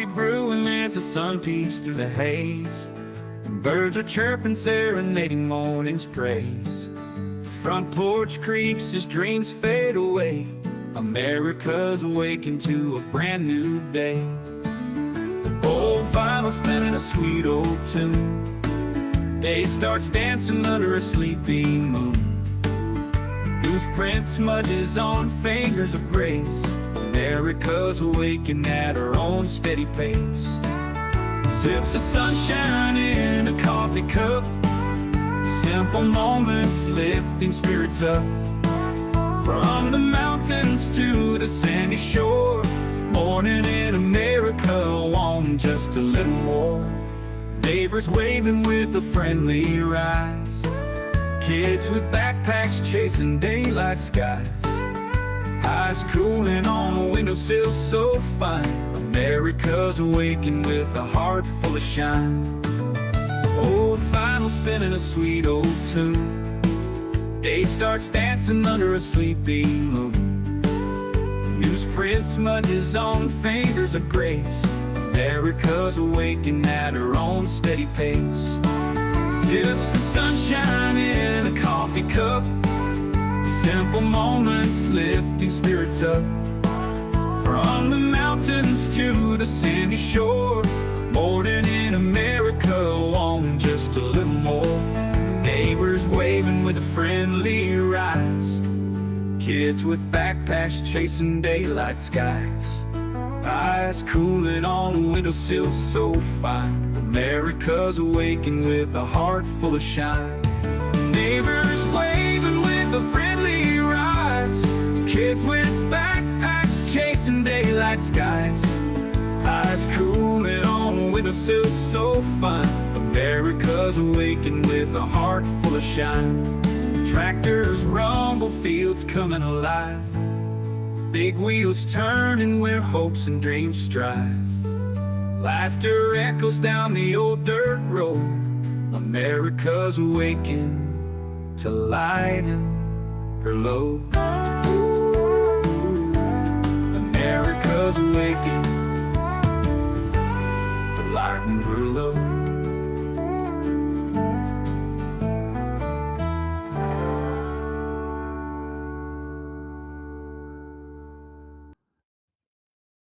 coffee brewing as the sun peeks through the haze. Birds are chirping, serenading morning's praise. Front porch creaks as dreams fade away. America's awakened to a brand new day. Old vinyl spinning a sweet old tune. Day starts dancing under a sleepy moon. Newsprint smudges on fingers of grace. America's awakened at her own steady pace. Sips of sunshine in a coffee cup. Simple moments lifting spirits up. From the mountains to the sandy shore. Morning in America, want just a little more. Neighbors waving with a friendly rise. Kids with backpacks chasing daylight skies. Eyes cooling on a windowsill so fine. America's awakened with a heart full of shine. Old vinyl spinning a sweet old tune. Day starts dancing under a sleepy moon. Newsprint smudges on fingers of grace. America's awakened at her own steady pace. Sips of sunshine in a coffee cup. Simple moments lifting spirits up. From the mountains to the sandy shore. Morning in America, wanting just a little more. Neighbors waving with a friendly rise. Kids with backpacks chasing daylight skies. Eyes cooling on a windowsill so fine. America's awakened with a heart full of shine. Neighbors waving with a friendly rise. Kids with backpacks chasing daylight skies. Eyes cooling on a windowsill so fine. America's awakened with a heart full of shine. Tractors rumble, fields coming alive. Big wheels turning where hopes and dreams strive. Laughter echoes down the old dirt road. America's awakened to lighten her load. America's awakened to lighten her load.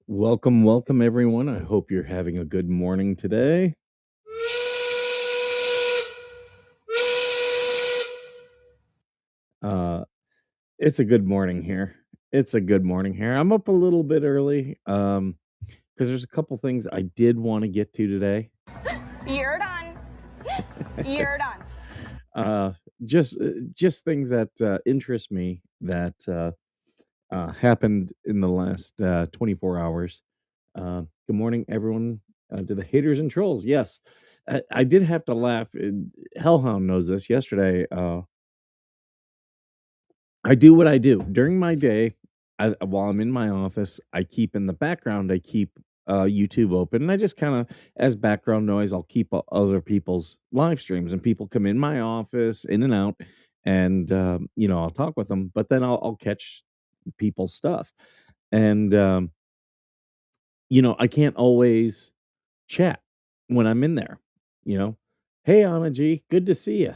Welcome, everyone. I hope you're having a good morning today. It's a good morning here. I'm up a little bit early because there's a couple things I did want to get to today. You're done. You're done. Just things that interest me that happened in the last 24 hours. Good morning, everyone, to the haters and trolls. Yes, I did have to laugh. Hellhound knows this. Yesterday, I do what I do during my day. While I'm in my office, I keep in the background, I keep YouTube open, and I just kind of, as background noise, I'll keep other people's live streams, and people come in my office, in and out, and I'll talk with them, but then I'll catch people's stuff, and I can't always chat when I'm in there. Hey Anna G, good to see you.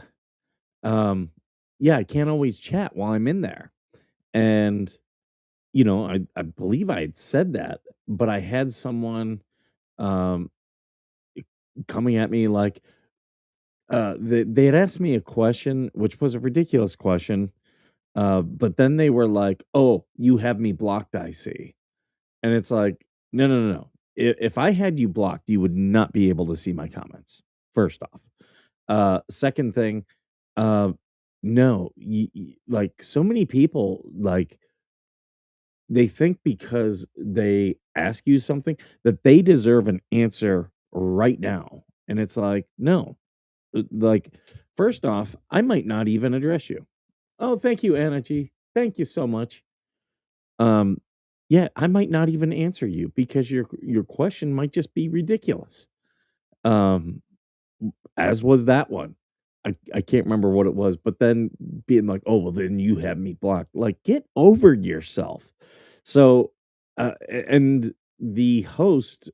Yeah, I can't always chat while I'm in there. And, I believe I had said that, but I had someone coming at me like, they had asked me a question, which was a ridiculous question. But then they were like, oh, you have me blocked, I see. And it's like, no. If I had you blocked, you would not be able to see my comments, first off. Second thing, no, like so many people, like they think because they ask you something that they deserve an answer right now. And it's like, no, like, first off, I might not even address you. Oh, thank you, Anna G. Thank you so much. Yeah, I might not even answer you because your question might just be ridiculous. As was that one. I can't remember what it was, but then being like, oh, well, then you have me blocked. Like, get over yourself. So, and the host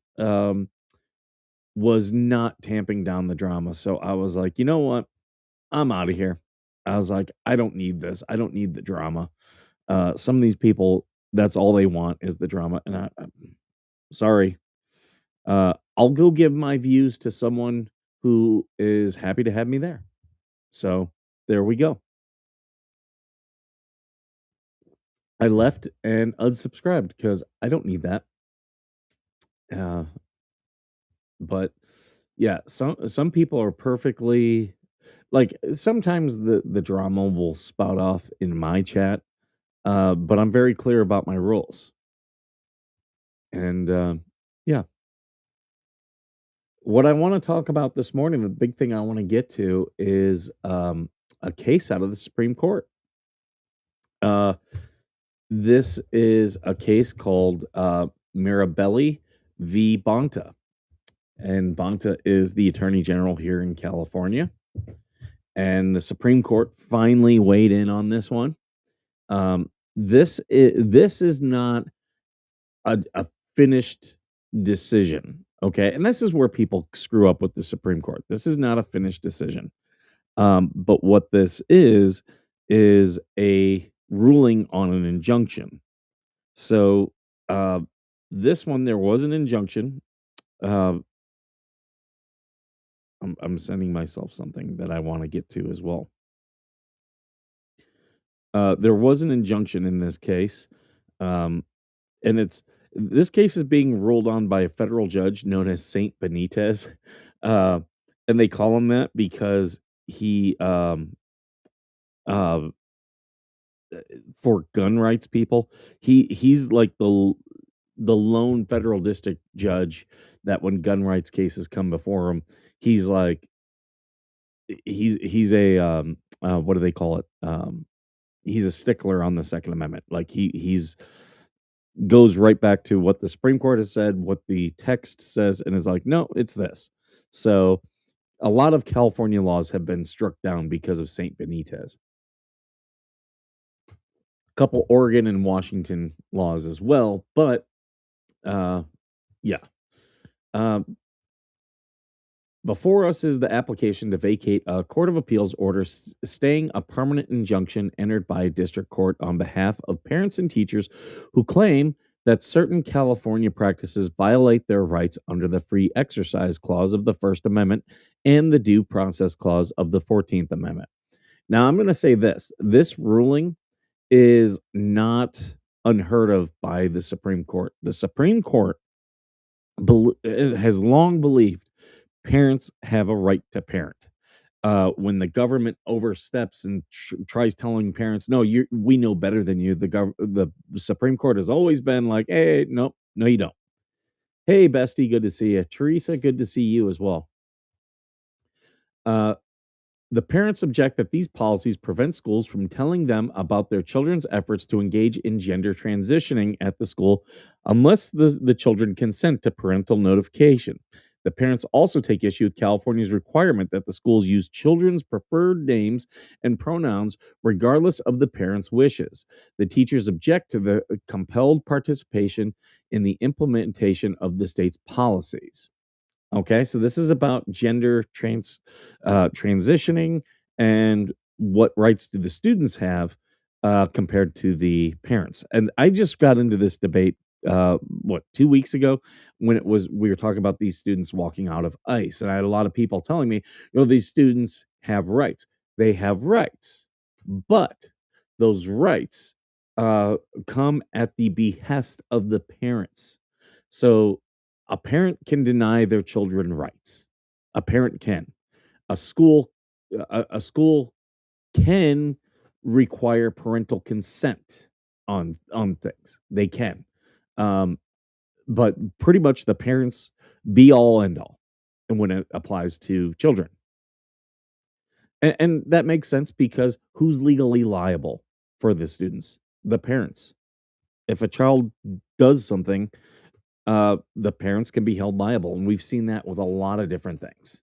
was not tamping down the drama. So I was like, you know what? I'm out of here. I was like, I don't need this. I don't need the drama. Some of these people, that's all they want is the drama. And I'm sorry. I'll go give my views to someone who is happy to have me there. So there we go. I left and unsubscribed because I don't need that. Uh, but yeah, some people are perfectly like sometimes the drama will spout off in my chat, but I'm very clear about my rules. And yeah, what I want to talk about this morning, the big thing I want to get to is a case out of the Supreme Court. Uh, this is a case called Mirabelli v. Bonta. And Bonta is the Attorney General here in California. And the Supreme Court finally weighed in on this one. This is not a finished decision, okay? And this is where people screw up with the Supreme Court. This is not a finished decision. But what this is a ruling on an injunction. So this one, there was an injunction. I'm sending myself something that I want to get to as well. There was an injunction in this case, and this case is being ruled on by a federal judge known as Saint Benitez, and they call him that because he for gun rights people, he's like the lone federal district judge that when gun rights cases come before him, he's like he's a what do they call it? He's a stickler on the Second Amendment. Like he's goes right back to what the Supreme Court has said, what the text says, and is like, no, it's this. So a lot of California laws have been struck down because of Saint Benitez. A couple Oregon and Washington laws as well, but yeah. Before us is the application to vacate a Court of Appeals order staying a permanent injunction entered by a district court on behalf of parents and teachers who claim that certain California practices violate their rights under the Free Exercise Clause of the First Amendment and the Due Process Clause of the 14th Amendment. Now, I'm going to say this ruling is not unheard of by the Supreme Court. The Supreme Court has long believed parents have a right to parent. When the government oversteps and tries telling parents, "No, we know better than you," the Supreme Court has always been like, "Hey, no, you don't." Hey, bestie, good to see you. Teresa, good to see you as well. The parents object that these policies prevent schools from telling them about their children's efforts to engage in gender transitioning at the school unless the children consent to parental notification. The parents also take issue with California's requirement that the schools use children's preferred names and pronouns regardless of the parents' wishes. The teachers object to the compelled participation in the implementation of the state's policies. Okay, so this is about gender transitioning and what rights do the students have compared to the parents. And I just got into this debate 2 weeks ago when we were talking about these students walking out of ICE, and I had a lot of people telling me, these students have rights. They have rights, but those rights come at the behest of the parents. So a parent can deny their children rights. A parent can. A school can require parental consent on things. They can. But pretty much the parents be all end all, and when it applies to children. And that makes sense because who's legally liable for the students? The parents. If a child does something, the parents can be held liable, and we've seen that with a lot of different things.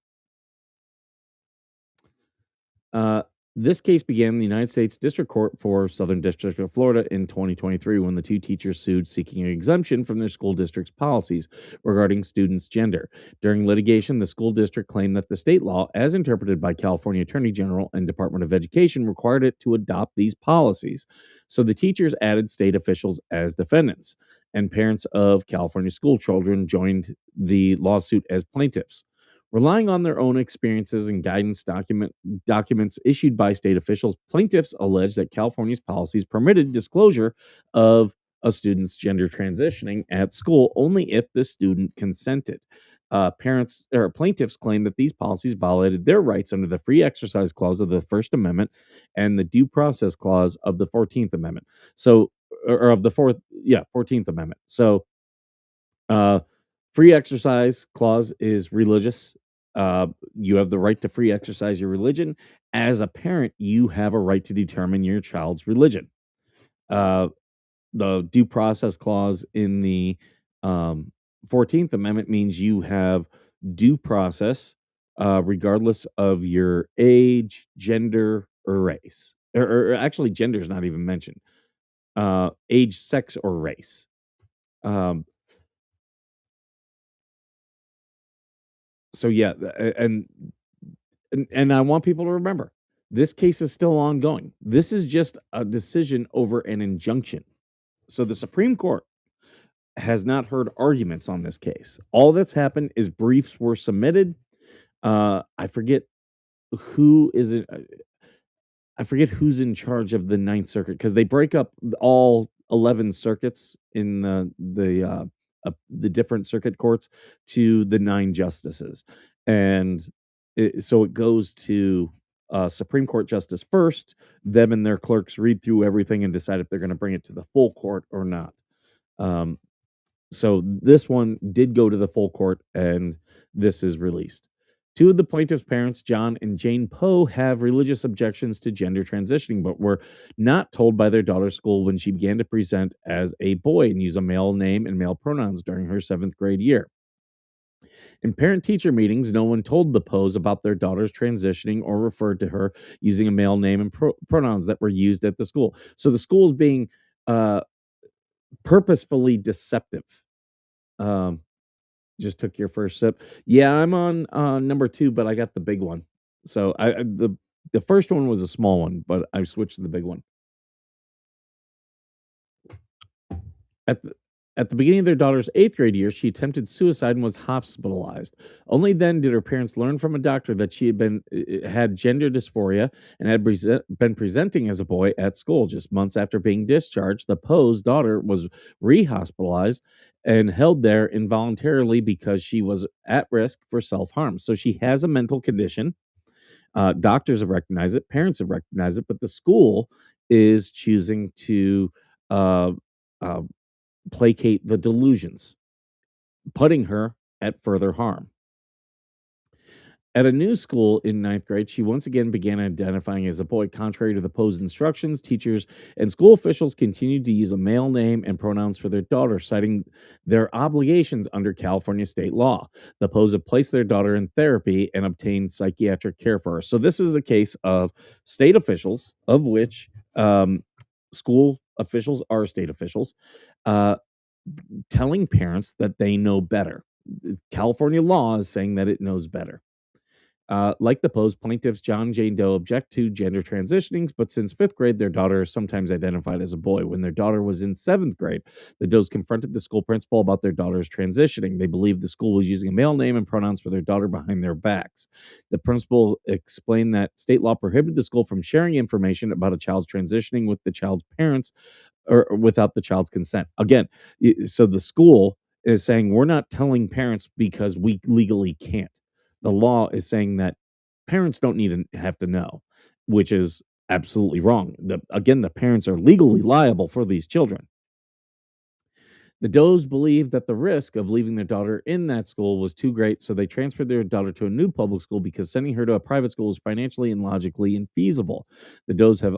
This case began in the United States District Court for Southern District of Florida in 2023 when the two teachers sued seeking an exemption from their school district's policies regarding students' gender. During litigation, the school district claimed that the state law, as interpreted by California Attorney General and Department of Education, required it to adopt these policies. So the teachers added state officials as defendants, and parents of California school children joined the lawsuit as plaintiffs. Relying on their own experiences and guidance documents issued by state officials, plaintiffs allege that California's policies permitted disclosure of a student's gender transitioning at school only if the student consented. Parents or plaintiffs claim that these policies violated their rights under the Free Exercise Clause of the First Amendment and the Due Process Clause of the 14th Amendment. So, or of the 14th Amendment. So, uh, free exercise clause is religious. You have the right to free exercise your religion. As a parent, you have a right to determine your child's religion. The due process clause in the 14th Amendment means you have due process regardless of your age, gender, or race. Or actually, gender is not even mentioned. Age, sex, or race. Um, so yeah, and I want people to remember this case is still ongoing. This is just a decision over an injunction. So the Supreme Court has not heard arguments on this case. All that's happened is briefs were submitted. I forget who is it. I forget who's in charge of the Ninth Circuit because they break up all 11 circuits in the different circuit courts to the 9 justices, and so it goes to Supreme Court justice first. Them and their clerks read through everything and decide if they're going to bring it to the full court or not. So this one did go to the full court, and this is released. 2 of the plaintiff's parents, John and Jane Poe, have religious objections to gender transitioning, but were not told by their daughter's school when she began to present as a boy and use a male name and male pronouns during her 7th grade year. In parent-teacher meetings, no one told the Poes about their daughter's transitioning or referred to her using a male name and pronouns that were used at the school. So the school's being purposefully deceptive. Just took your first sip. Yeah, I'm on number 2, but I got the big one. So the first one was a small one, but I switched to the big one. At the beginning of their daughter's 8th grade year, she attempted suicide and was hospitalized. Only then did her parents learn from a doctor that she had gender dysphoria and had been presenting as a boy at school. Just months after being discharged, the Poe's daughter was rehospitalized and held there involuntarily because she was at risk for self-harm. So she has a mental condition. Doctors have recognized it, parents have recognized it, but the school is choosing to placate the delusions, putting her at further harm. At a new school in 9th grade, she once again began identifying as a boy. Contrary to the Poe's instructions, teachers and school officials continued to use a male name and pronouns for their daughter, citing their obligations under California state law. The Poes have placed their daughter in therapy and obtained psychiatric care for her. So this is a case of state officials, of which school officials are state officials, telling parents that they know better. California law is saying that it knows better. Like the Poes, plaintiffs John and Jane Doe object to gender transitionings, but since 5th grade, their daughter is sometimes identified as a boy. When their daughter was in 7th grade, the Does confronted the school principal about their daughter's transitioning. They believed the school was using a male name and pronouns for their daughter behind their backs. The principal explained that state law prohibited the school from sharing information about a child's transitioning with the child's parents or without the child's consent. Again, so the school is saying we're not telling parents because we legally can't. The law is saying that parents don't need to have to know, which is absolutely wrong. The parents are legally liable for these children. The Does believed that the risk of leaving their daughter in that school was too great, so they transferred their daughter to a new public school because sending her to a private school is financially and logically infeasible. The Does have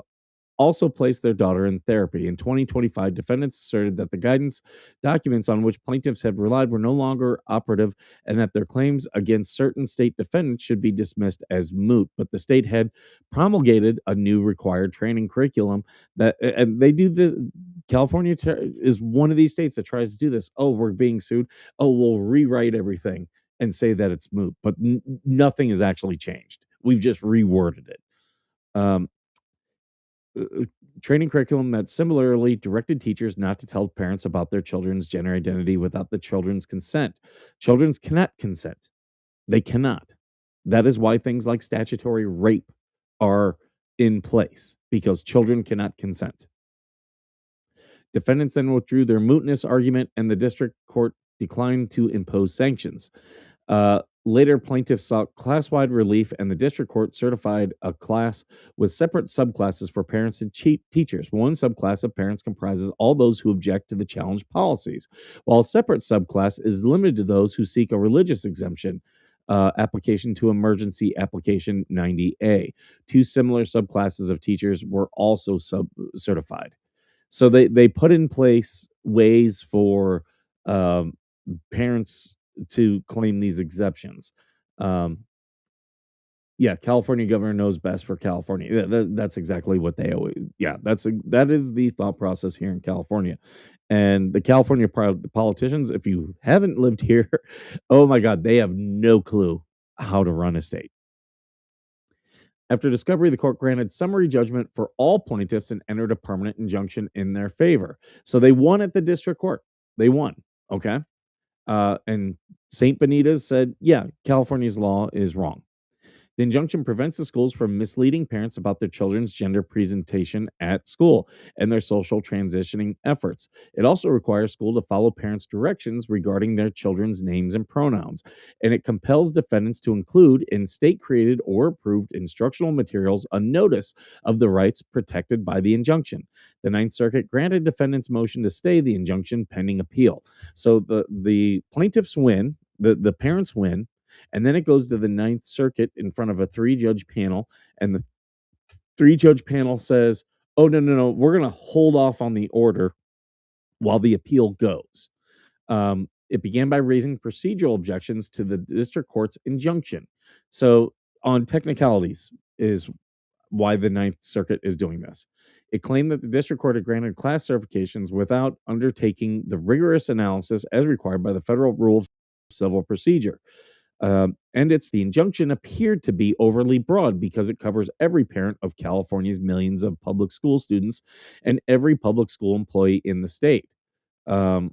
also placed their daughter in therapy. In 2025, defendants asserted that the guidance documents on which plaintiffs had relied were no longer operative and that their claims against certain state defendants should be dismissed as moot. But the state had promulgated a new required training curriculum and they do the California is one of these states that tries to do this. Oh, we're being sued. Oh, we'll rewrite everything and say that it's moot, but nothing has actually changed. We've just reworded it. Um, Training curriculum that similarly directed teachers not to tell parents about their children's gender identity without the children's consent. Children cannot consent. They cannot. That is why things like statutory rape are in place, because children cannot consent. Defendants then withdrew their mootness argument, and the district court declined to impose sanctions. Later, plaintiffs sought class-wide relief, and the district court certified a class with separate subclasses for parents and teachers. One subclass of parents comprises all those who object to the challenged policies, while a separate subclass is limited to those who seek a religious exemption. Application to Emergency Application 90A. Two similar subclasses of teachers were also certified. So they put in place ways for parents to claim these exceptions. California governor knows best for California. That's exactly what they always. That is the thought process here in California, and the California politicians. If you haven't lived here, oh my God, they have no clue how to run a state. After discovery, the court granted summary judgment for all plaintiffs and entered a permanent injunction in their favor. So they won at the district court. They won. Okay. And St. Benita's said, yeah, California's law is wrong. The injunction prevents the schools from misleading parents about their children's gender presentation at school and their social transitioning efforts. It also requires school to follow parents' directions regarding their children's names and pronouns, and it compels defendants to include in state-created or approved instructional materials a notice of the rights protected by the injunction. The Ninth Circuit granted defendants' motion to stay the injunction pending appeal. So the plaintiffs win, the parents win, and then it goes to the Ninth Circuit in front of a 3-judge panel, and the 3-judge panel says, oh, no, we're going to hold off on the order while the appeal goes. It began by raising procedural objections to the district court's injunction. So on technicalities is why the Ninth Circuit is doing this. It claimed that the district court had granted class certifications without undertaking the rigorous analysis as required by the Federal Rule of Civil Procedure. And the injunction appeared to be overly broad because it covers every parent of California's millions of public school students and every public school employee in the state. As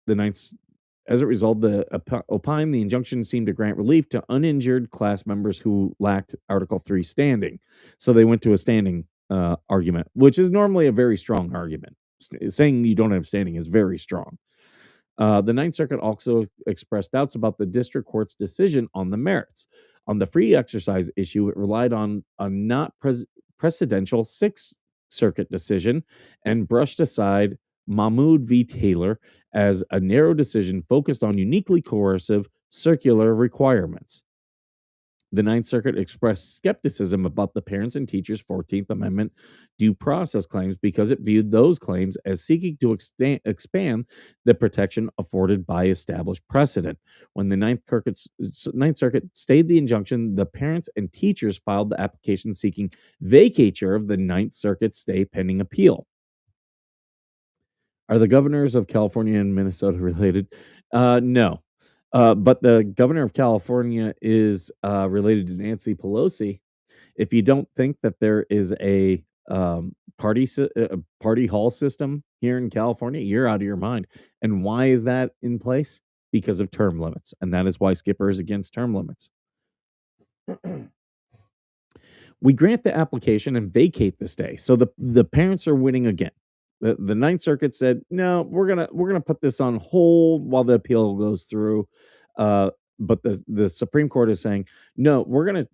a result, the injunction seemed to grant relief to uninjured class members who lacked Article 3 standing. So they went to a standing argument, which is normally a very strong argument. Saying you don't have standing is very strong. The Ninth Circuit also expressed doubts about the district court's decision on the merits. On the free exercise issue, it relied on a not precedential Sixth Circuit decision and brushed aside Mahmoud v. Taylor as a narrow decision focused on uniquely coercive circular requirements. The Ninth Circuit expressed skepticism about the parents and teachers' 14th Amendment due process claims because it viewed those claims as seeking to expand the protection afforded by established precedent. When the Ninth Circuit stayed the injunction, the parents and teachers filed the application seeking vacatur of the Ninth Circuit stay pending appeal. Are the governors of California and Minnesota related? No. But the governor of California is related to Nancy Pelosi. If you don't think that there is a party hall system here in California, you're out of your mind. And why is that in place? Because of term limits. And that is why Skipper is against term limits. We grant the application and vacate the stay. So the parents are winning again. The Ninth Circuit said, no, we're gonna put this on hold while the appeal goes through. But the Supreme Court is saying, no, we're gonna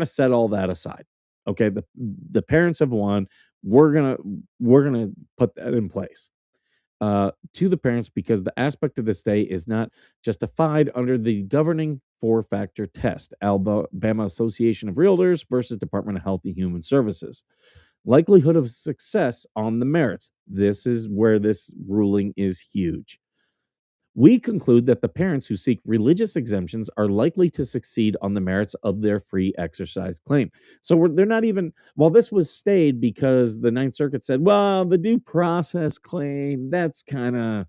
set all that aside. Okay, the parents have won. We're gonna put that in place to the parents because the aspect of the stay is not justified under the governing 4-factor test, Alabama Association of Realtors versus Department of Health and Human Services. Likelihood of success on the merits. This is where this ruling is huge. We conclude that the parents who seek religious exemptions are likely to succeed on the merits of their free exercise claim. So they're not even, while this was stayed because the Ninth Circuit said, well, the due process claim, that's kind of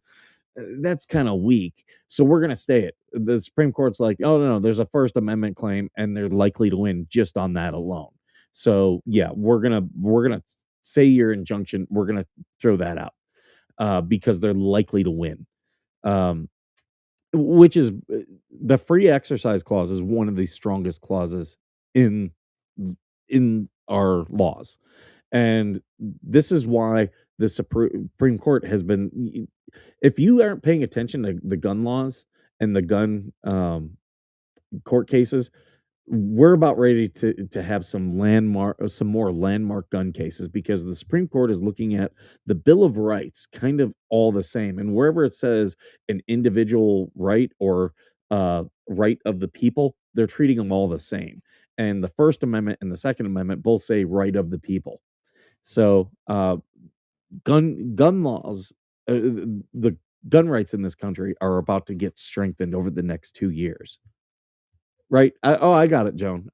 weak. So we're going to stay it. The Supreme Court's like, oh, no, there's a First Amendment claim and they're likely to win just on that alone. So yeah, we're going to say your injunction. We're going to throw that out because they're likely to win. Which is the free exercise clause is one of the strongest clauses in our laws. And this is why the Supreme Court has been, if you aren't paying attention to the gun laws and the gun court cases, we're about ready to have some more landmark gun cases, because the Supreme Court is looking at the Bill of Rights kind of all the same, and wherever it says an individual right or right of the people, they're treating them all the same. And the First Amendment and the Second Amendment both say right of the people. So gun laws, the gun rights in this country are about to get strengthened over the next 2 years. Right. I got it, Joan.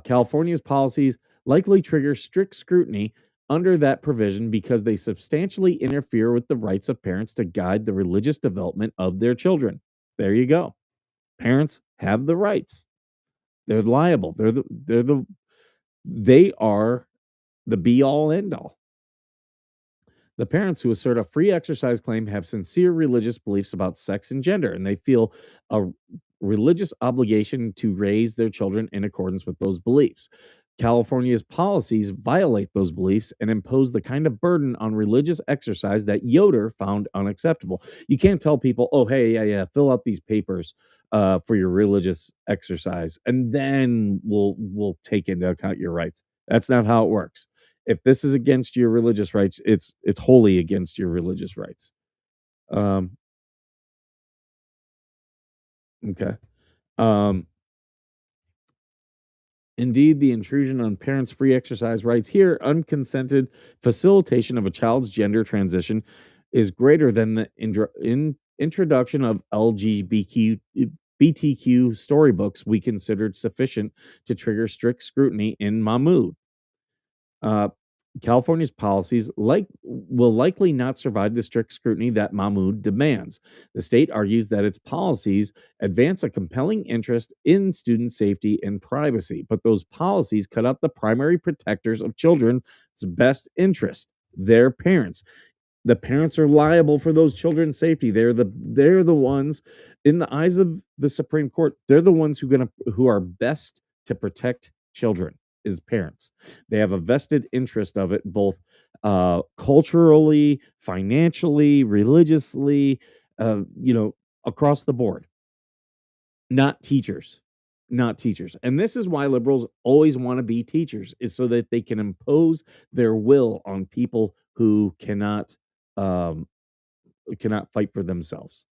California's policies likely trigger strict scrutiny under that provision because they substantially interfere with the rights of parents to guide the religious development of their children. There you go. Parents have the rights. They're liable. They are the be all end all. The parents who assert a free exercise claim have sincere religious beliefs about sex and gender, and they feel a religious obligation to raise their children in accordance with those beliefs. California's policies violate those beliefs and impose the kind of burden on religious exercise that Yoder found unacceptable. You can't tell people, oh, hey, yeah, fill out these papers for your religious exercise, and then we'll take into account your rights. That's not how it works. If this is against your religious rights, it's wholly against your religious rights. Okay. Indeed, the intrusion on parents' free exercise rights here, unconsented facilitation of a child's gender transition, is greater than the introduction of LGBTQ storybooks we considered sufficient to trigger strict scrutiny in Mahmoud. California's policies will likely not survive the strict scrutiny that Mahmoud demands. The state argues that its policies advance a compelling interest in student safety and privacy, but those policies cut out the primary protectors of children's best interest, their parents. The parents are liable for those children's safety. They're the ones, in the eyes of the Supreme Court, they're the ones who are best to protect children, is parents. They have a vested interest of it, both culturally, financially, religiously, across the board. Not teachers. And this is why liberals always want to be teachers, is so that they can impose their will on people who cannot fight for themselves.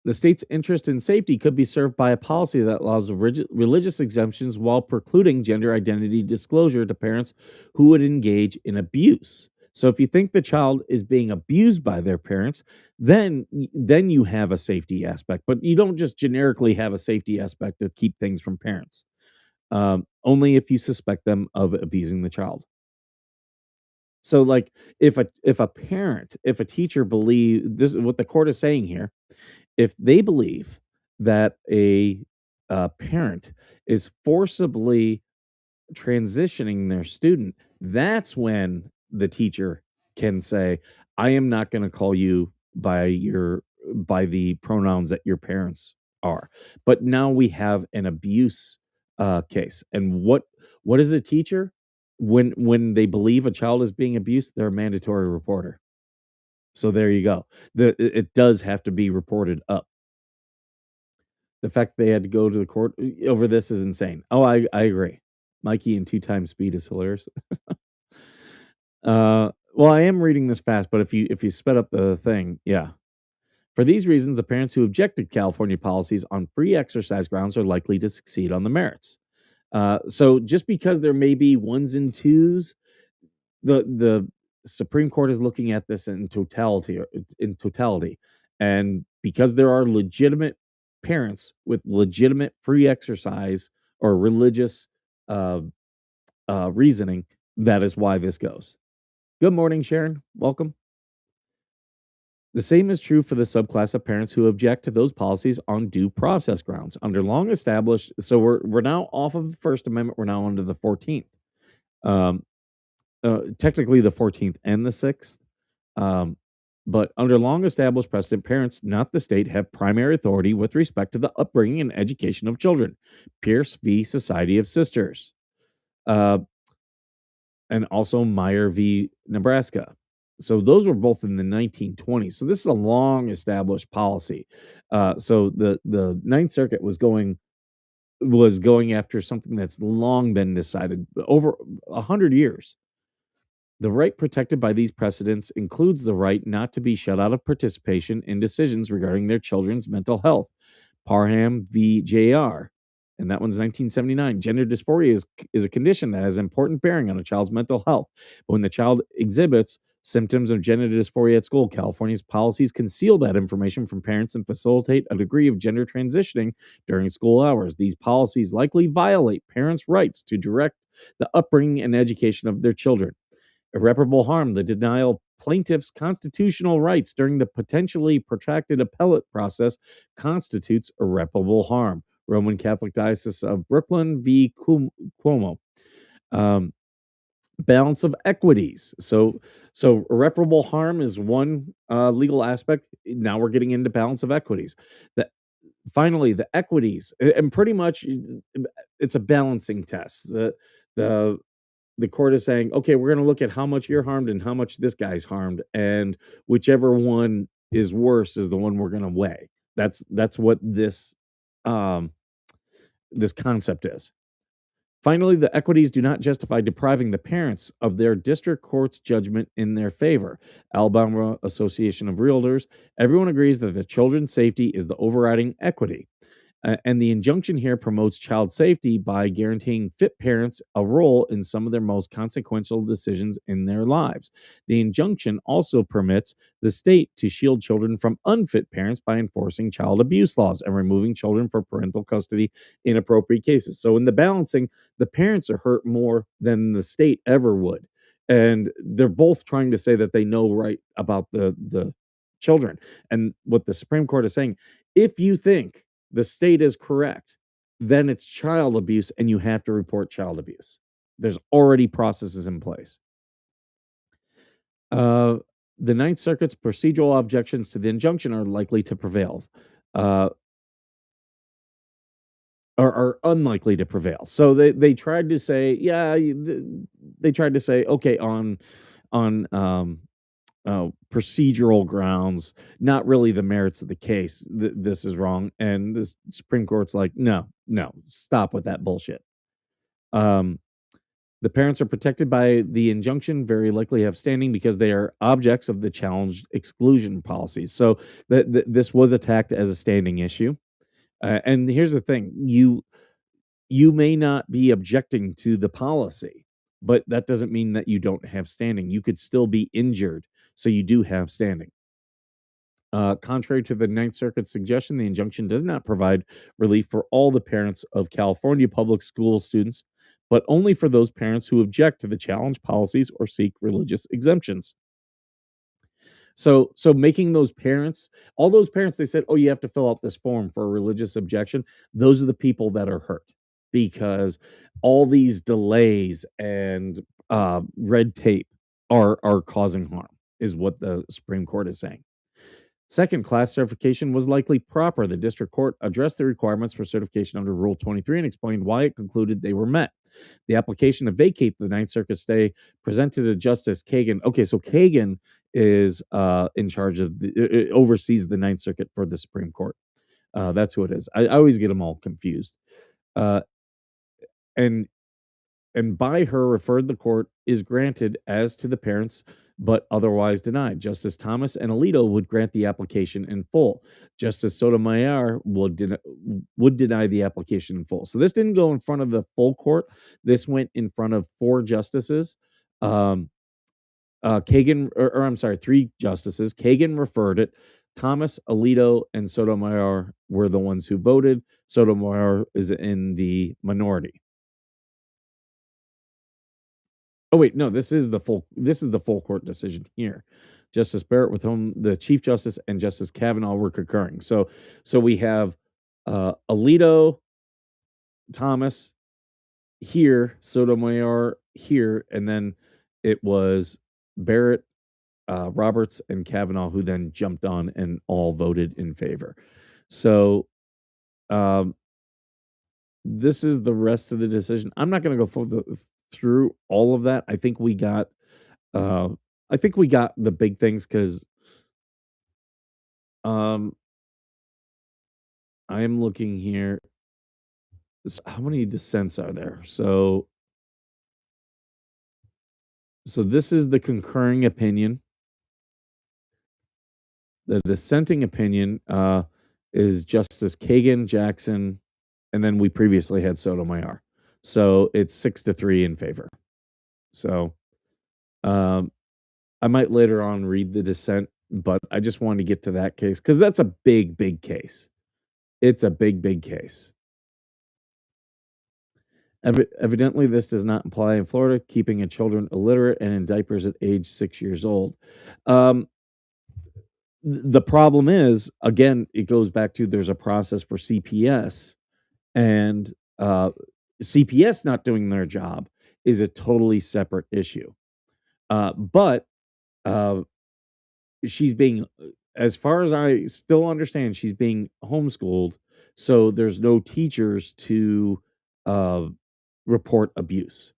The state's interest in safety could be served by a policy that allows religious exemptions while precluding gender identity disclosure to parents who would engage in abuse. So if you think the child is being abused by their parents, then you have a safety aspect. But you don't just generically have a safety aspect to keep things from parents. Only if you suspect them of abusing the child. So, like, if a teacher this is what the court is saying here, if they believe that a parent is forcibly transitioning their student, that's when the teacher can say, I am not going to call you by the pronouns that your parents are. But now we have an abuse case. And what is a teacher? When they believe a child is being abused, they're a mandatory reporter. So there you go. It does have to be reported up. The fact they had to go to the court over this is insane. Oh, I agree. Mikey in 2 times speed is hilarious. Well, I am reading this fast, but if you sped up the thing, yeah. For these reasons, the parents who object to California policies on free exercise grounds are likely to succeed on the merits. So just because there may be ones and twos, the Supreme Court is looking at this in totality, and because there are legitimate parents with legitimate free exercise or religious uh, reasoning, that is why this goes. Good morning, Sharon. Welcome. The same is true for the subclass of parents who object to those policies on due process grounds. Under long established, so we're now off of the First Amendment. We're now under the 14th. Technically the 14th and the 6th. But under long established precedent, parents, not the state, have primary authority with respect to the upbringing and education of children. Pierce v. Society of Sisters. And also Meyer v. Nebraska. So those were both in the 1920s. So this is a long established policy. So the Ninth Circuit was going after something that's long been decided over 100 years. The right protected by these precedents includes the right not to be shut out of participation in decisions regarding their children's mental health. Parham v. Jr. And that one's 1979. Gender dysphoria is a condition that has important bearing on a child's mental health. But when the child exhibits symptoms of gender dysphoria at school, California's policies conceal that information from parents and facilitate a degree of gender transitioning during school hours. These policies likely violate parents' rights to direct the upbringing and education of their children. Irreparable harm, the denial of plaintiffs' constitutional rights during the potentially protracted appellate process, constitutes irreparable harm. Roman Catholic Diocese of Brooklyn v. Cuomo. Balance of equities. So irreparable harm is one legal aspect. Now we're getting into balance of equities. Finally, the equities, and pretty much it's a balancing test. The court is saying, okay, we're going to look at how much you're harmed and how much this guy's harmed, and whichever one is worse is the one we're going to weigh. That's what this concept is. Finally, the equities do not justify depriving the parents of their district court's judgment in their favor. Alabama Association of Realtors, everyone agrees that the children's safety is the overriding equity. And the injunction here promotes child safety by guaranteeing fit parents a role in some of their most consequential decisions in their lives. The injunction also permits the state to shield children from unfit parents by enforcing child abuse laws and removing children for parental custody in appropriate cases. So in the balancing, the parents are hurt more than the state ever would. And they're both trying to say that they know right about the children. And what the Supreme Court is saying, if you think the state is correct, then it's child abuse and you have to report child abuse. There's already processes in place. The Ninth Circuit's procedural objections to the injunction are likely to prevail, or are unlikely to prevail. So they tried to say, okay, on procedural grounds, not really the merits of the case. This is wrong. And the Supreme Court's like, no, stop with that bullshit. The parents are protected by the injunction, very likely have standing because they are objects of the challenged exclusion policies. So this was attacked as a standing issue. And here's the thing, you may not be objecting to the policy, but that doesn't mean that you don't have standing. You could still be injured, so you do have standing. Contrary to the Ninth Circuit's suggestion, the injunction does not provide relief for all the parents of California public school students, but only for those parents who object to the challenge policies or seek religious exemptions. So making those parents, all those parents, they said, oh, you have to fill out this form for a religious objection. Those are the people that are hurt because all these delays and red tape are causing harm, is what the Supreme Court is saying. Second, class certification was likely proper. The district court addressed the requirements for certification under Rule 23 and explained why it concluded they were met. The application to vacate the Ninth Circuit stay presented to Justice Kagan. Okay, so Kagan is in charge of oversees the Ninth Circuit for the Supreme Court. That's who it is. I always get them all confused. And by her referred the court is granted as to the parents but otherwise denied. Justice Thomas and Alito would grant the application in full. Justice Sotomayor would deny the application in full. So this didn't go in front of the full court. This went in front of 4 justices. Kagan, or I'm sorry, 3 justices. Kagan referred it. Thomas, Alito, and Sotomayor were the ones who voted. Sotomayor is in the minority. Oh wait, no, this is the full court decision here. Justice Barrett, with whom the Chief Justice and Justice Kavanaugh were concurring. So we have Alito, Thomas here, Sotomayor here, and then it was Barrett, Roberts, and Kavanaugh who then jumped on and all voted in favor. So this is the rest of the decision. I'm not going to go through all of that. I think we got the big things, because I am looking here. How many dissents are there? So this is the concurring opinion. The dissenting opinion is Justice Kagan, Jackson, and then we previously had Sotomayor. So it's 6-3 in favor. So I might later on read the dissent, but I just wanted to get to that case because that's a big, big case. It's a big, big case. Evidently, this does not apply in Florida, keeping a children illiterate and in diapers at age 6 years old. The problem is, again, it goes back to there's a process for CPS, and CPS not doing their job is a totally separate issue. But she's being, as far as I still understand, she's being homeschooled, so there's no teachers to report abuse.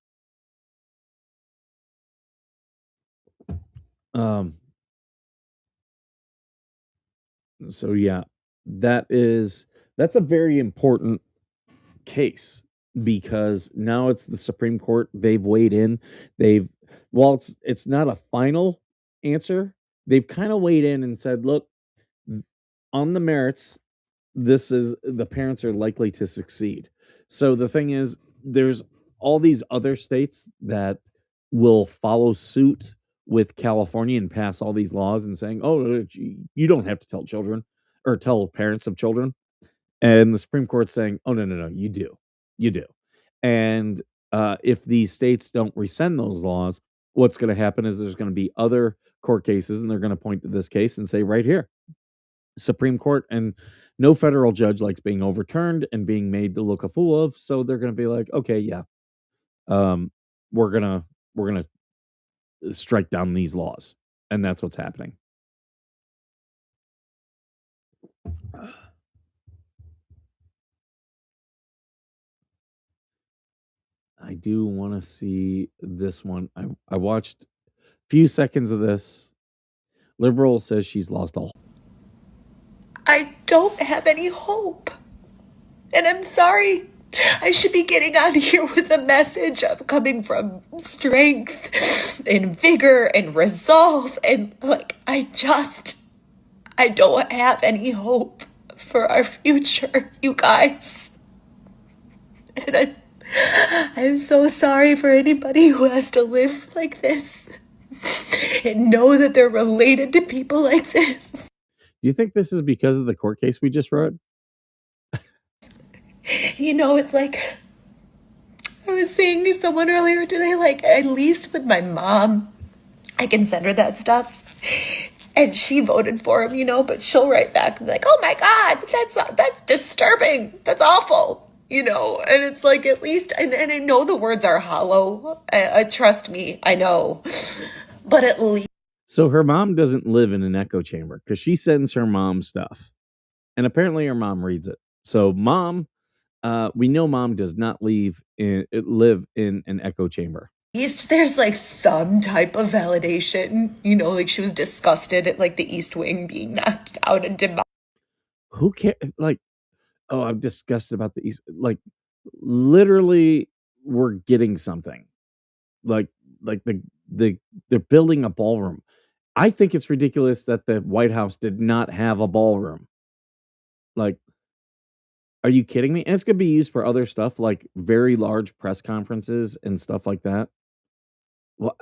So yeah, that's a very important case, because now it's the Supreme Court. They've weighed in. While it's not a final answer, they've kind of weighed in and said, look, on the merits, the parents are likely to succeed. So the thing is, there's all these other states that will follow suit with California and pass all these laws and saying, oh, you don't have to tell children or tell parents of children. And the Supreme Court's saying, oh, no, you do. And if these states don't rescind those laws, what's going to happen is there's going to be other court cases, and they're going to point to this case and say, right here, Supreme Court, and no federal judge likes being overturned and being made to look a fool of. So they're going to be like, okay, yeah, we're going to strike down these laws. And that's what's happening. I do want to see this one. I watched a few seconds of this. Liberal says she's lost all. I don't have any hope. And I'm sorry. I should be getting on here with a message of coming from strength and vigor and resolve. And I don't have any hope for our future, you guys. And I'm so sorry for anybody who has to live like this and know that they're related to people like this. Do you think this is because of the court case we just read? It's like I was saying to someone earlier today, at least with my mom, I can send her that stuff. And she voted for him, but she'll write back and be like, oh my God, that's disturbing. That's awful, and it's like, at least, and I know the words are hollow. Trust me, I know, but at least. So her mom doesn't live in an echo chamber, because she sends her mom stuff, and apparently her mom reads it. So mom, we know mom does not live in an echo chamber. At least there's some type of validation, she was disgusted at the East Wing being knocked out and demolished. Who cares? Oh, I'm disgusted about the East. Literally, we're getting something. The they're building a ballroom. I think it's ridiculous that the White House did not have a ballroom. Like, are you kidding me? And it's gonna be used for other stuff like very large press conferences and stuff like that. Well,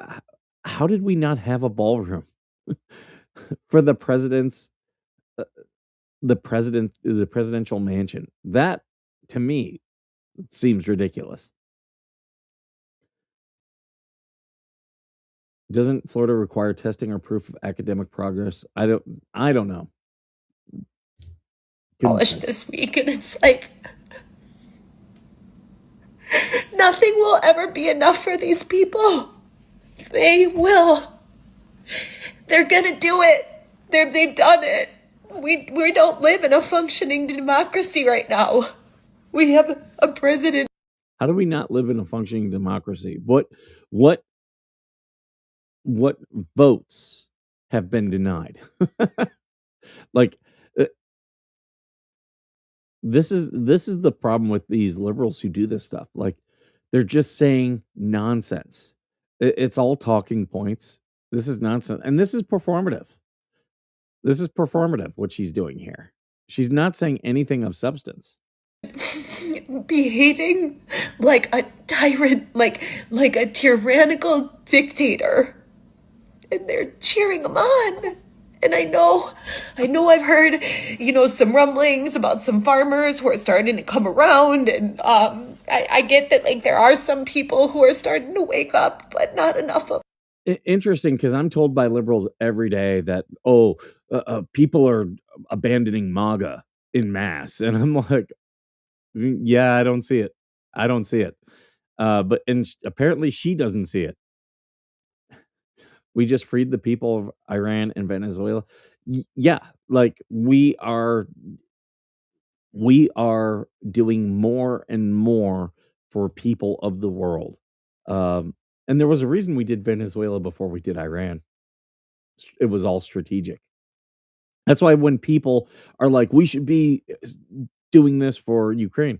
how did we not have a ballroom for the president's uh, the presidential mansion? That to me seems ridiculous. Doesn't Florida require testing or proof of academic progress? I don't know. Couldn't College tell you. this week, and it's like nothing will ever be enough for these people. They will. They're gonna do it. They've done it. We don't live in a functioning democracy right now. We have a president. How do we not live in a functioning democracy? What votes have been denied? Like this is the problem with these liberals who do this stuff. Like they're just saying nonsense. It's all talking points. This is nonsense, and this is performative. This is performative what she's doing here. She's not saying anything of substance. Behaving like a tyrant, like a tyrannical dictator. And they're cheering him on. And I know I've heard, some rumblings about some farmers who are starting to come around. And I get that, like, there are some people who are starting to wake up, but not enough of. Interesting, because I'm told by liberals every day that, people are abandoning MAGA in mass. And I'm like, yeah, I don't see it. I don't see it. But apparently she doesn't see it. We just freed the people of Iran and Venezuela. Yeah, like we are doing more and more for people of the world. And there was a reason we did Venezuela before we did Iran. It was all strategic. That's why when people are like, we should be doing this for Ukraine.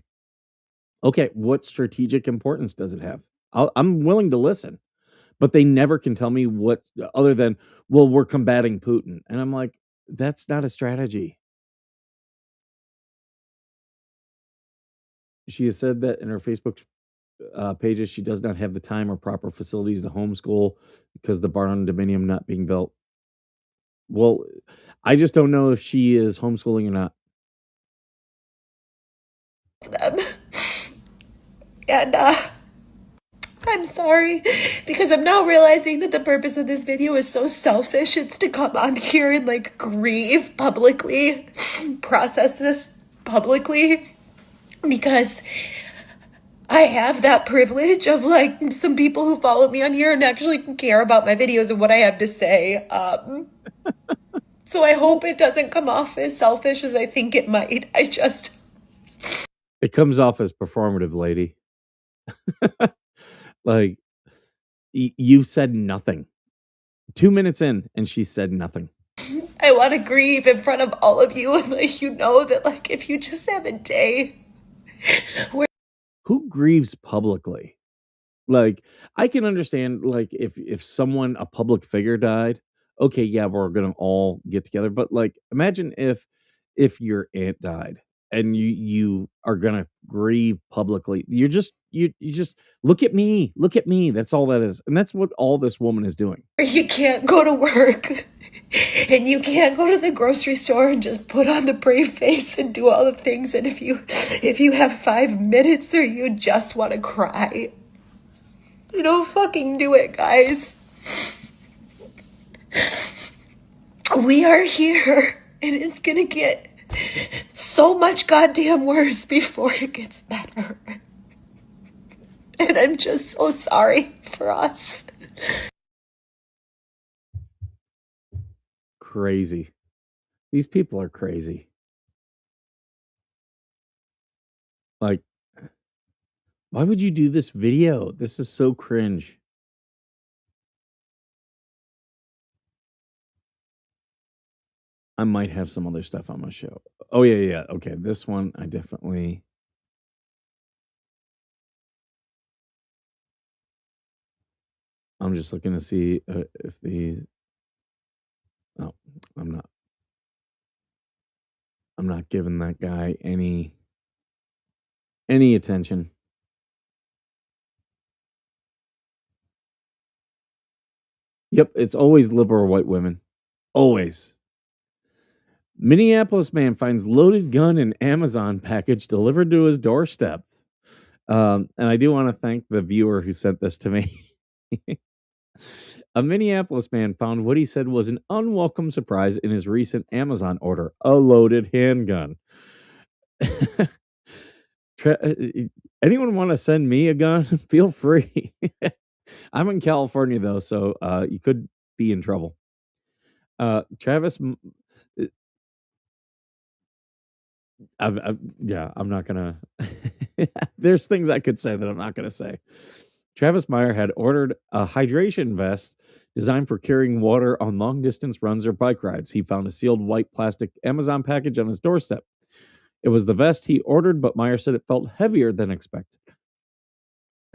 Okay, what strategic importance does it have? I'm willing to listen, but they never can tell me what other than, well, we're combating Putin. And I'm like, that's not a strategy. She has said that in her Facebook pages, she does not have the time or proper facilities to homeschool because the barn dominium not being built. Well, I just don't know if she is homeschooling or not. Them. And I'm sorry, because I'm now realizing that the purpose of this video is so selfish. It's to come on here and like grieve publicly, process this publicly, because I have that privilege of like some people who follow me on here and actually care about my videos and what I have to say. So I hope it doesn't come off as selfish as I think it might. It comes off as performative, lady. Like, you've said nothing. 2 minutes in, and she said nothing. I want to grieve in front of all of you and let you know that, like, if you just have a day where. Who grieves publicly? Like, I can understand, like, if someone, a public figure died, okay, yeah, we're gonna all get together. But like, imagine if your aunt died and you are gonna grieve publicly. You just look at me. That's all that is. And that's what all this woman is doing. You can't go to work and you can't go to the grocery store and just put on the brave face and do all the things. And if you have 5 minutes or you just want to cry, you don't fucking do it, guys. We are here, and it's gonna get so much goddamn worse before it gets better. And I'm just so sorry for us. Crazy. These people are crazy. Like, why would you do this video? This is so cringe. I might have some other stuff on my show. Oh, yeah. Okay, this one I definitely. I'm just looking to see if the. Oh, I'm not. I'm not giving that guy any attention. Yep, it's always liberal white women. Always. Minneapolis man finds loaded gun in Amazon package delivered to his doorstep. And I do want to thank the viewer who sent this to me. A Minneapolis man found what he said was an unwelcome surprise in his recent Amazon order: a loaded handgun. Anyone want to send me a gun? Feel free. I'm in California though, so you could be in trouble. Travis, yeah, I'm not gonna. There's things I could say that I'm not gonna say. Travis Meyer had ordered a hydration vest designed for carrying water on long distance runs or bike rides. He found a sealed white plastic Amazon package on his doorstep. It was the vest he ordered, but Meyer said it felt heavier than expected.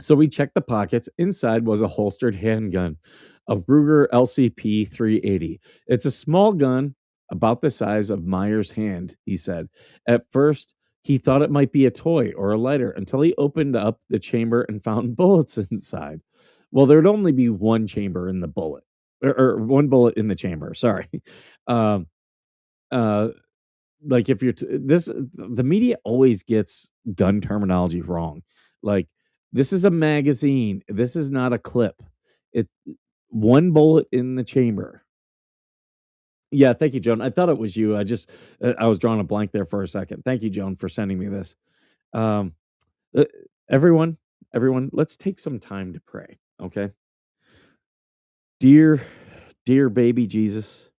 So we checked the pockets. Inside was a holstered handgun, a Ruger LCP 380. It's a small gun about the size of Meyer's hand, he said. At first, he thought it might be a toy or a lighter until he opened up the chamber and found bullets inside. Well, there'd only be one chamber in the bullet, or one bullet in the chamber. Sorry. Um, uh, like if you're the media always gets gun terminology wrong. Like, this is a magazine, this is not a clip. It's one bullet in the chamber. Yeah, thank you, Joan. I thought it was you. I was drawing a blank there for a second. Thank you, Joan, for sending me this. um uh, everyone, let's take some time to pray, okay? dear dear baby Jesus,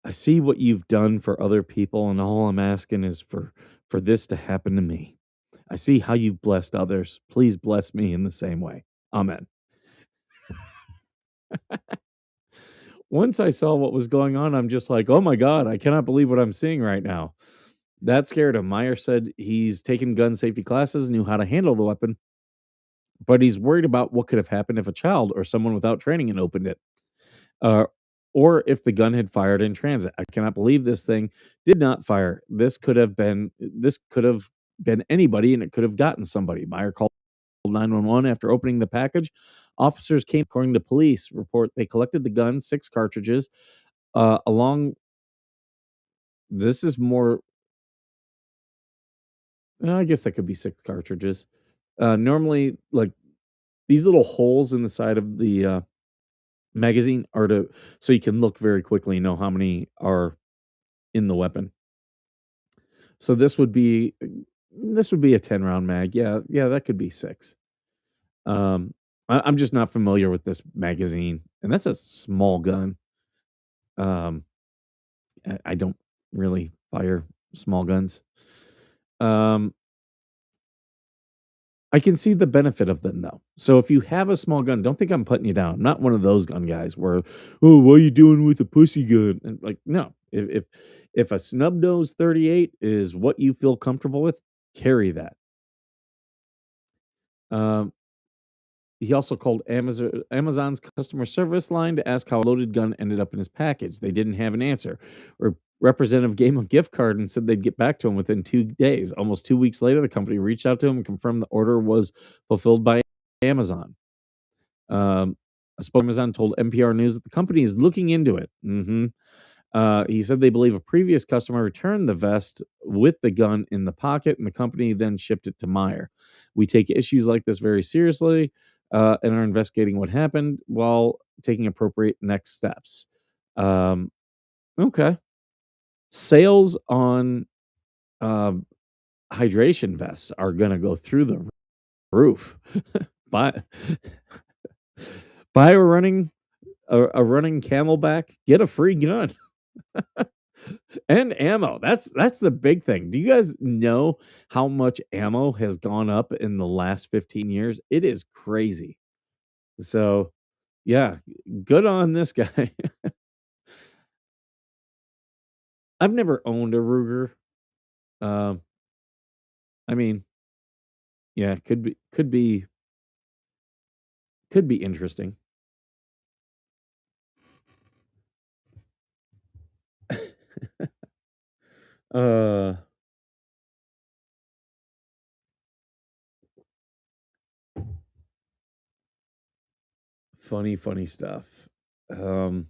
I see what you've done for other people, and all I'm asking is for this to happen to me. I see how you've blessed others. Please bless me in the same way. Amen. Once I saw what was going on, I'm just like, oh my God, I cannot believe what I'm seeing right now. That scared him. Meyer said he's taken gun safety classes, knew how to handle the weapon, but he's worried about what could have happened if a child or someone without training had opened it. Uh, or if the gun had fired in transit. I cannot believe this thing did not fire. This could have been anybody, and it could have gotten somebody. Meyer called 911 after opening the package. Officers came, according to police report. They collected the gun, 6 cartridges, along. This is more. I guess that could be 6 cartridges. Normally, like, these little holes in the side of the magazine are to so you can look very quickly and know how many are in the weapon. So this would be a 10-round mag. Yeah, that could be 6. I'm just not familiar with this magazine, and that's a small gun. Um, I don't really fire small guns. Um, I can see the benefit of them though. So if you have a small gun, don't think I'm putting you down. I'm not one of those gun guys where, oh, what are you doing with a pussy gun? And like, no, if a snub nose 38 is what you feel comfortable with, carry that. Um, he also called Amazon's customer service line to ask how a loaded gun ended up in his package. They didn't have an answer. Or representative gave him a gift card and said they'd get back to him within 2 days. Almost 2 weeks later, the company reached out to him and confirmed the order was fulfilled by Amazon. A spokesman Amazon told NPR News that the company is looking into it. He said they believe a previous customer returned the vest with the gun in the pocket, and the company then shipped it to Meyer. We take issues like this very seriously and are investigating what happened while taking appropriate next steps. Okay. Sales on uh, hydration vests are going to go through the roof. buy, buy a running Camelback, get a free gun. And ammo. That's the big thing. Do you guys know how much ammo has gone up in the last 15 years? It is crazy. So, yeah, good on this guy. I've never owned a Ruger. Um, I mean, yeah, could be interesting. Uh, funny stuff. Um,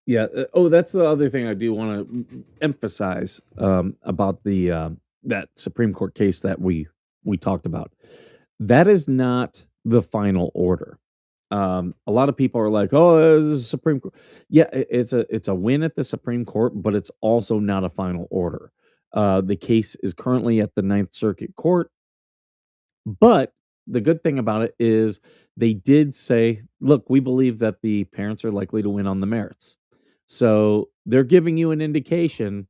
yeah. Oh, that's the other thing I do want to emphasize about the that Supreme Court case that we talked about. That is not the final order. A lot of people are like, "Oh, this is Supreme Court." Yeah, it's a win at the Supreme Court, but it's also not a final order. The case is currently at the Ninth Circuit Court, but the good thing about it is they did say, "Look, we believe that the parents are likely to win on the merits." So they're giving you an indication.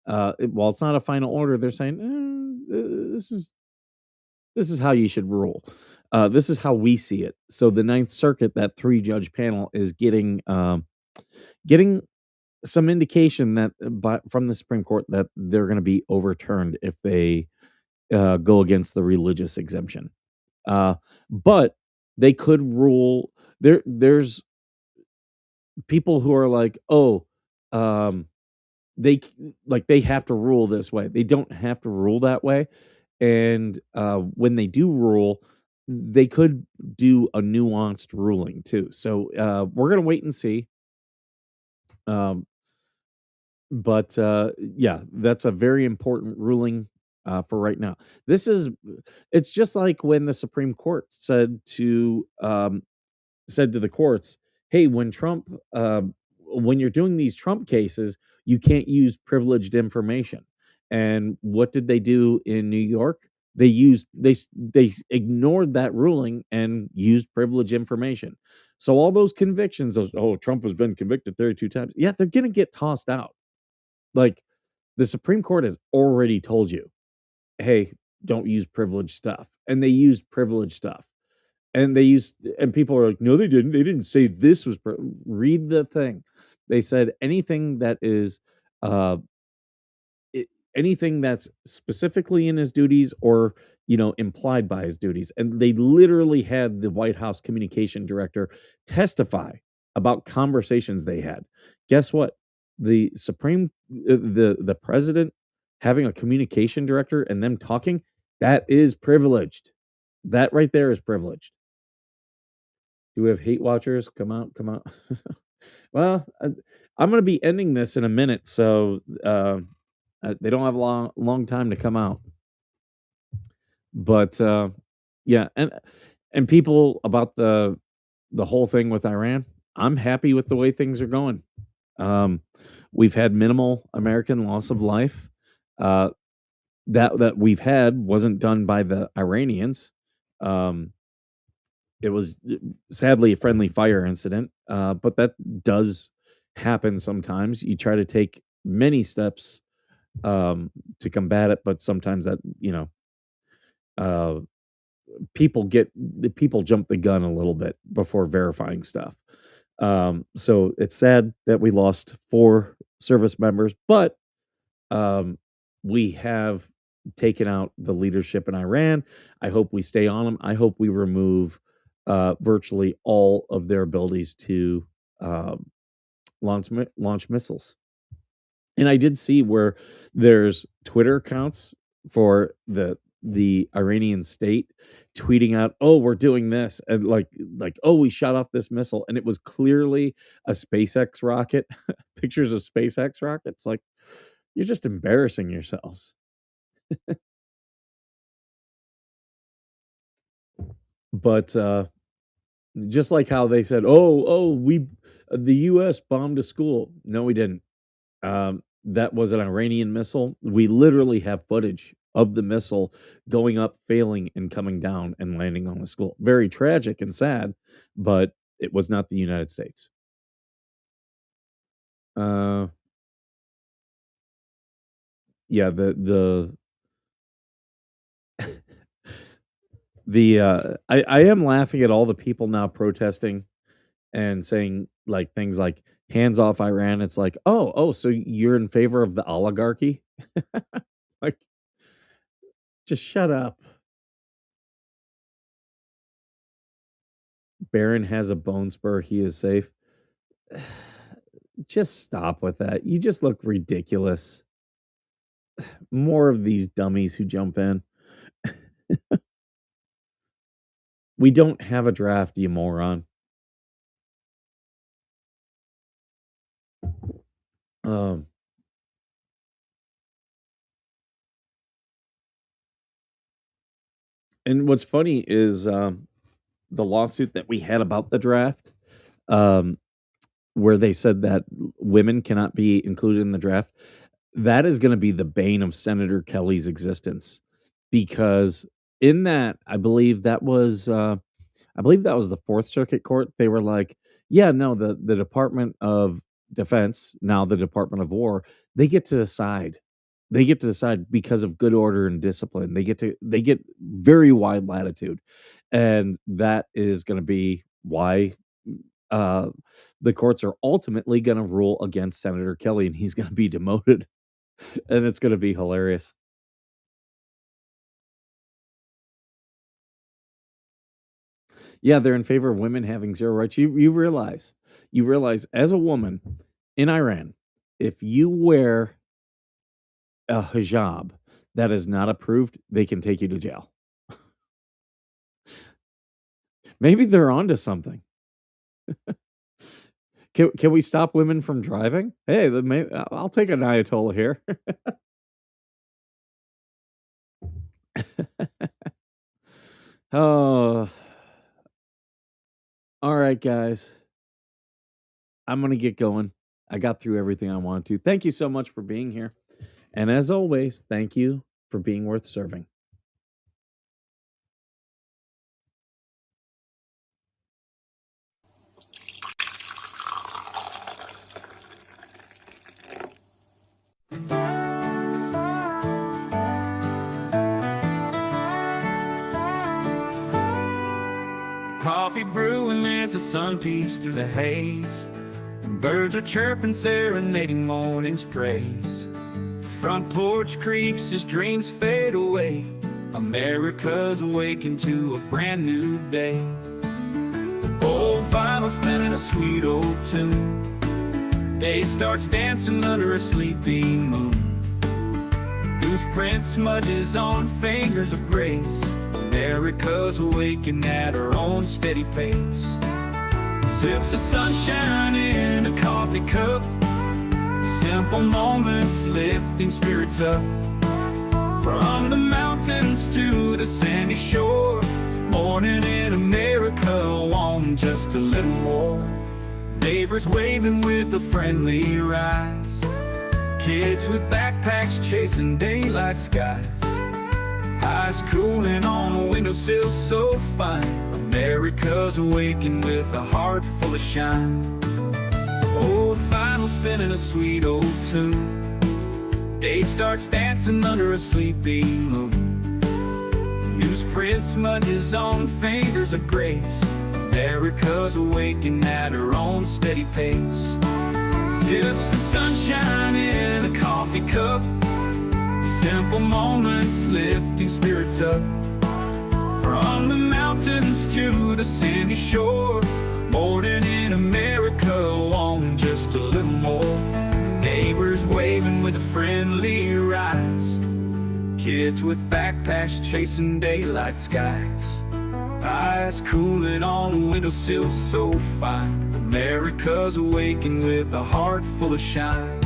While it's not a final order, they're saying, this is how you should rule. This is how we see it. So the Ninth Circuit, that three-judge panel, is getting some indication that from the Supreme Court that they're going to be overturned if they go against the religious exemption. But they could rule. There's people who are like, oh, um, they have to rule this way. They don't have to rule that way. And when they do rule, they could do a nuanced ruling too. So we're gonna wait and see. Um, but yeah, that's a very important ruling for right now. It's just like when the Supreme Court said to the courts, "Hey, when you're doing these Trump cases, you can't use privileged information." And what did they do in New York? They ignored that ruling and used privileged information. So all those convictions, Trump has been convicted 32 times. Yeah, they're gonna get tossed out. Like the Supreme Court has already told you, hey, don't use privileged stuff. And they used privileged stuff. And people are like, no, they didn't. They didn't say this was. Read the thing. They said anything that is, uh, anything that's specifically in his duties or implied by his duties. And they literally had the White House communication director testify about conversations they had. Guess what? The the president having a communication director and them talking, that is privileged. That right there is privileged. Do we have hate watchers? Come out, come out. Well, I'm going to be ending this in a minute, so they don't have a long time to come out. But yeah, and people about the whole thing with Iran, I'm happy with the way things are going. Um, we've had minimal American loss of life. That we've had wasn't done by the Iranians. Um, it was sadly a friendly fire incident, but that does happen sometimes. You try to take many steps to combat it, but sometimes that uh, people jump the gun a little bit before verifying stuff. So it's sad that we lost 4 service members, but um, we have taken out the leadership in Iran. I hope we stay on them. I hope we remove virtually all of their abilities to um, launch missiles. And I did see where there's Twitter accounts for the Iranian state tweeting out, "Oh, we're doing this," and "Oh, we shot off this missile," and it was clearly a SpaceX rocket. Pictures of SpaceX rockets. Like, you're just embarrassing yourselves. But just like how they said, we the U.S. bombed a school. No, we didn't. That was an Iranian missile. We literally have footage of the missile going up, failing, and coming down and landing on the school. Very tragic and sad, but it was not the United States. Uh, yeah, I am laughing at all the people now protesting and saying like things like, hands off Iran. It's like, oh, so you're in favor of the oligarchy? Like, just shut up. Baron has a bone spur. He is safe. Just stop with that. You just look ridiculous. More of these dummies who jump in. We don't have a draft, you moron. And what's funny is the lawsuit that we had about the draft, where they said that women cannot be included in the draft. That is going to be the bane of Senator Kelly's existence, because in that, I believe that was the Fourth Circuit Court. They were like, yeah, no, the Department of Defense, now the Department of War, they get to decide. They get to decide because of good order and discipline. They get very wide latitude, and that is going to be why the courts are ultimately going to rule against Senator Kelly, and he's going to be demoted, and it's going to be hilarious. Yeah, they're in favor of women having zero rights. You realize as a woman in Iran, if you wear a hijab that is not approved, they can take you to jail. Maybe they're onto something. Can we stop women from driving? Hey, I'll take an Ayatollah here. Oh, all right, guys. I'm going to get going. I got through everything I wanted to. Thank you so much for being here. And as always, thank you for being worth serving. Coffee brewing as the sun peeks through the haze. Birds are chirping, serenading morning's praise. Front porch creaks as dreams fade away. America's awakened to a brand new day. Old vinyl spinning a sweet old tune. Day starts dancing under a sleepy moon. Loose print smudges on fingers of grace. America's awakened at her own steady pace. Sips of sunshine in a coffee cup. Simple moments lifting spirits up. From the mountains to the sandy shore. Morning in America, want just a little more. Neighbors waving with a friendly rise. Kids with backpacks chasing daylight skies. Eyes cooling on a windowsill so fine. America's awakened with a heart full of shine. Old vinyl spinning a sweet old tune. Day starts dancing under a sleepy moon. Newsprint smudges on fingers of grace. America's awakened at her own steady pace. Sips of sunshine in a coffee cup. Simple moments lifting spirits up. From the mountains to the sandy shore. Morning in America, wanting just a little more. Neighbors waving with a friendly rise. Kids with backpacks chasing daylight skies. Eyes cooling on a windowsill so fine. America's awakened with a heart full of shine.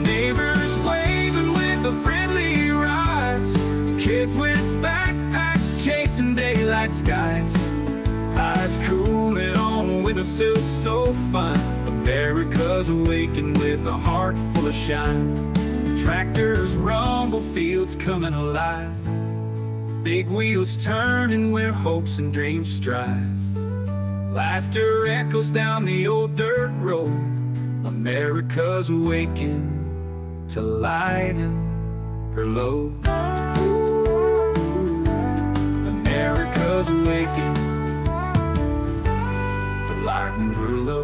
Neighbors waving with a friendly rise. Kids with backpacks chasing daylight skies. Eyes cooling on a windowsill so fine. America's awakened with a heart full of shine. Tractors rumble, fields coming alive. Big wheels turning where hopes and dreams strive. Laughter echoes down the old dirt road. America's awakened to lighten her load. America's awakened to lighten her load.